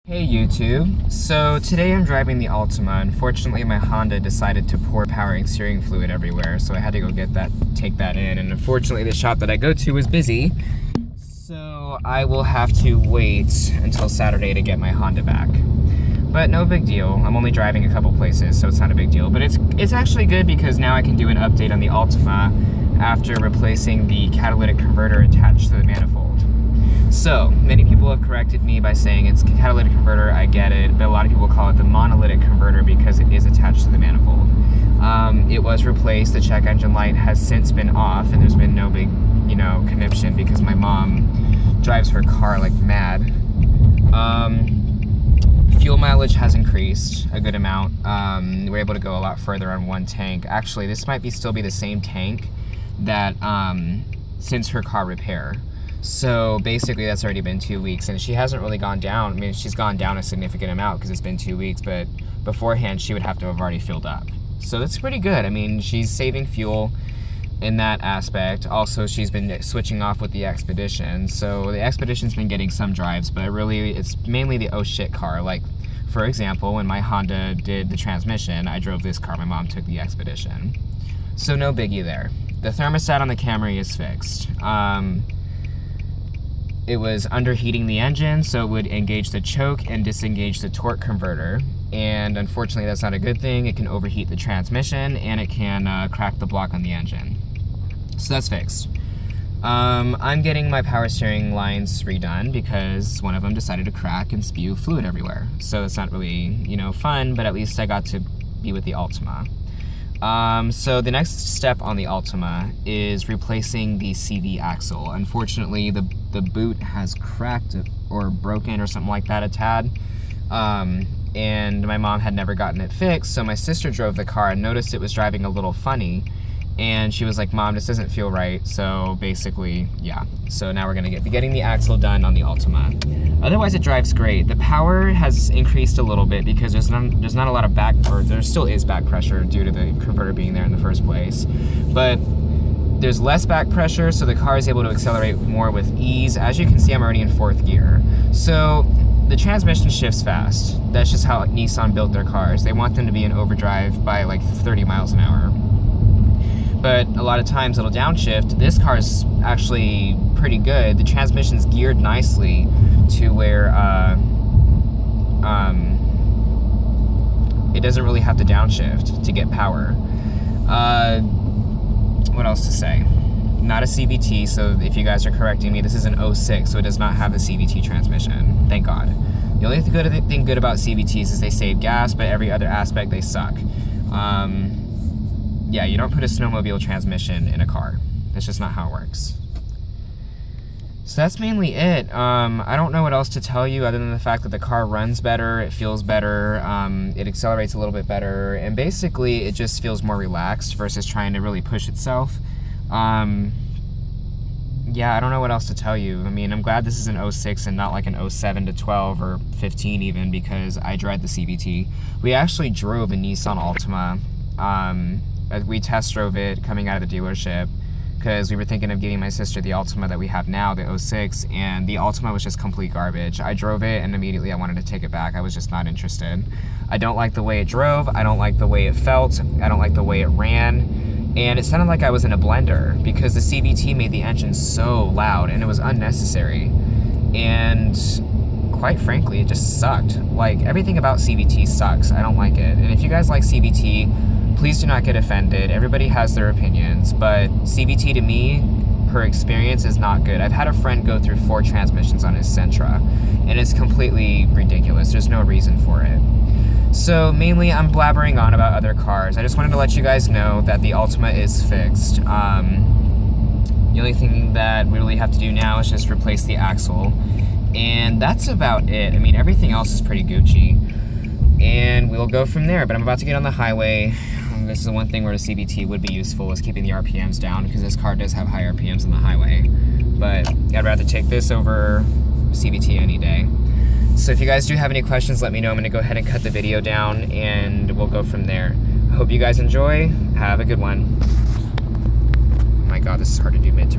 Hey YouTube, so today I'm driving the Altima. Unfortunately my Honda decided to pour powering steering fluid everywhere, so I had to go take that in, and unfortunately the shop that I go to was busy, so I will have to wait until Saturday to get my Honda back. But no big deal, I'm only driving a couple places, so it's not a big deal, but it's actually good because now I can do an update on the Altima after replacing the catalytic converter attached to the manifold. So, many people have corrected me by saying it's a catalytic converter, I get it, but a lot of people call it the monolithic converter because it is attached to the manifold. It was replaced, the check engine light has since been off, and there's been no big, conniption because my mom drives her car like mad. Fuel mileage has increased a good amount. We're able to go a lot further on one tank. Actually, this might still be the same tank that since her car repair. So basically that's already been 2 weeks, and she hasn't really gone down. I mean, she's gone down a significant amount because it's been 2 weeks, but beforehand she would have to have already filled up. So that's pretty good. I mean, she's saving fuel in that aspect. Also, she's been switching off with the Expedition. So the Expedition's been getting some drives, but really it's mainly the oh shit car. Like, for example, when my Honda did the transmission, I drove this car, my mom took the Expedition. So no biggie there. The thermostat on the Camry is fixed. It was underheating the engine, so it would engage the choke and disengage the torque converter. And unfortunately, that's not a good thing. It can overheat the transmission, and it can crack the block on the engine. So that's fixed. I'm getting my power steering lines redone because one of them decided to crack and spew fluid everywhere. So it's not really, fun, but at least I got to be with the Altima. So the next step on the Altima is replacing the CV axle. Unfortunately, the boot has cracked or broken or something like that a tad, and my mom had never gotten it fixed, so my sister drove the car and noticed it was driving a little funny, and she was like, "Mom, this doesn't feel right." So basically, yeah. So now we're gonna be getting the axle done on the Altima. Otherwise, it drives great. The power has increased a little bit because there's not a lot of there still is back pressure due to the converter being there in the first place, but there's less back pressure, so the car is able to accelerate more with ease. As you can see, I'm already in 4th gear. So the transmission shifts fast. That's just how Nissan built their cars. They want them to be in overdrive by like 30 miles an hour. But a lot of times it'll downshift. This car is actually pretty good. The transmission's geared nicely to where it doesn't really have to downshift to get power. What else to say? Not a CVT, so if you guys are correcting me, this is an 06, so it does not have a CVT transmission. Thank God. The only thing good about CVTs is they save gas, but every other aspect they suck. Yeah, you don't put a snowmobile transmission in a car. That's just not how it works. So that's mainly it. I don't know what else to tell you other than the fact that the car runs better, it feels better, it accelerates a little bit better, and basically it just feels more relaxed versus trying to really push itself. Yeah, I don't know what else to tell you. I mean, I'm glad this is an 06 and not like an 07 to 12 or 15 even, because I dread the CVT. We actually drove a Nissan Altima. We test drove it coming out of the dealership, because we were thinking of giving my sister the Altima that we have now, the 06, and the Altima was just complete garbage. I drove it and immediately I wanted to take it back. I was just not interested. I don't like the way it drove, I don't like the way it felt, I don't like the way it ran, and it sounded like I was in a blender because the CVT made the engine so loud and it was unnecessary. And quite frankly, it just sucked. Like, everything about CVT sucks. I don't like it. And if you guys like CVT, please do not get offended. Everybody has their opinions, but CVT to me, per experience, is not good. I've had a friend go through 4 transmissions on his Sentra, and it's completely ridiculous. There's no reason for it. So mainly I'm blabbering on about other cars. I just wanted to let you guys know that the Altima is fixed. The only thing that we really have to do now is just replace the axle, and that's about it. I mean, everything else is pretty Gucci, and we'll go from there. But I'm about to get on the highway. This is the one thing where the CVT would be useful, is keeping the RPMs down, because this car does have high RPMs on the highway. But I'd rather take this over CVT any day. So if you guys do have any questions, let me know. I'm gonna go ahead and cut the video down and we'll go from there. I hope you guys enjoy. Have a good one. Oh my God, this is hard to do midterm.